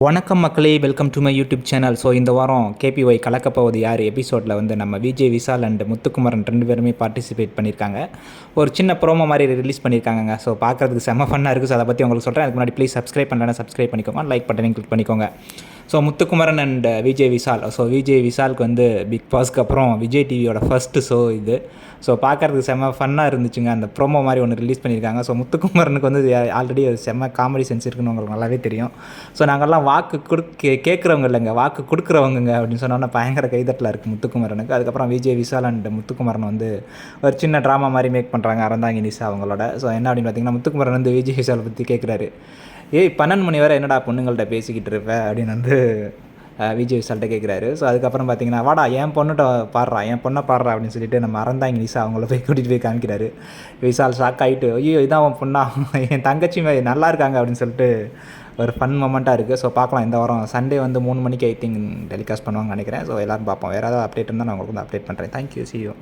வணக்கம் மக்களே, welcome to my YouTube channel. So இந்த வாரம் கேபிஒய் கலக்கப்போவது யார் எபிசோடில் வந்து நம்ம விஜய் விஷால் அண்ட் முத்துக்குமரன் 2 பேருமே பார்ட்டிசிபேட் பண்ணியிருக்காங்க. ஒரு சின்ன ப்ரோமோ மாதிரி ரிலீஸ் பண்ணியிருக்காங்க. ஸோ பார்க்குறதுக்கு செம்ம ஃபன்னாக இருக்குது. ஸோ அதை பற்றி உங்களுக்கு சொல்கிறேன். அதுக்கு முன்னாடி ப்ளீஸ் சப்ஸ்கிரைப் பண்ணலன்னா சப்ஸ்கிரைப் பண்ணிக்கோங்க, லைக் பட்டனையும் கிளிக் பண்ணிக்கோங்க. So Muthukumaran and Vijay Vishal. So Vijay விஷாலுக்கு வந்து பிக் பாஸ்க்கு அப்புறம் விஜய் டிவியோட ஃபஸ்ட்டு ஷோ இது. ஸோ பார்க்குறதுக்கு செம்ம ஃபன்னாக இருந்துச்சுங்க. அந்த ப்ரோமோ மாதிரி ஒன்று ரிலீஸ் பண்ணியிருக்காங்க. ஸோ முத்துக்குமரனுக்கு வந்து ஆல்ரெடி ஒரு செம்ம காமெடி சென்ஸ் இருக்குன்னு உங்களுக்கு நல்லாவே தெரியும். ஸோ நாங்கள்லாம் வாக்கு கேட்குறவங்க இல்லைங்க, வாக்கு கொடுக்குறவங்க அப்படின்னு சொன்னோன்னா பயங்கர கைதட்டில் இருக்குது முத்துக்குமரனுக்கு. அதுக்கப்புறம் விஜய் விஷால் அண்ட் முத்துக்குமரன் வந்து ஒரு சின்ன ட்ராமா மாதிரி மேக் பண்ணுறாங்க அறந்தாங்கி நிஷா அவங்களோட. ஸோ என்ன அப்படின்னு பார்த்தீங்கன்னா, முத்துக்குமரன் வந்து விஜய் விஷாலை பற்றி கேட்குறாரு. 12 மணி வரை என்னடா பொண்ணுங்கள்ட்ட பேசிக்கிட்டு இருப்ப அப்படின்னு வந்து விஜய் விஷால்கிட்ட கேட்குறாரு. ஸோ அதுக்கப்புறம் பார்த்தீங்கன்னா, வாடா என் பொண்ணை பாடுறா அப்படின்னு சொல்லிட்டு நம்ம அறந்தாங்கி நிஷா அவங்கள போய் கூட்டிகிட்டு போய் காமிக்கிறாரு. விஷால் ஷாக் ஆகிட்டு, ஐயோ இதான் அவன் பொண்ணா, என் தங்கச்சி நல்லா இருக்காங்க அப்படின்னு சொல்லிட்டு ஒரு ஃபன் மொமெண்ட்டாக இருக்குது. ஸோ பார்க்கலாம், இந்த வாரம் சண்டே வந்து 3 மணிக்கு ஐ திங்க் டெலிகாஸ்ட் பண்ணுவாங்கன்னு நினைக்கிறேன். ஸோ எல்லோரும் பார்ப்போம். வேறு ஏதாவது அப்டேட் இருந்தால் நான் உங்களுக்கு வந்து அப்டேட் பண்ணுறேன். Thank you, see you.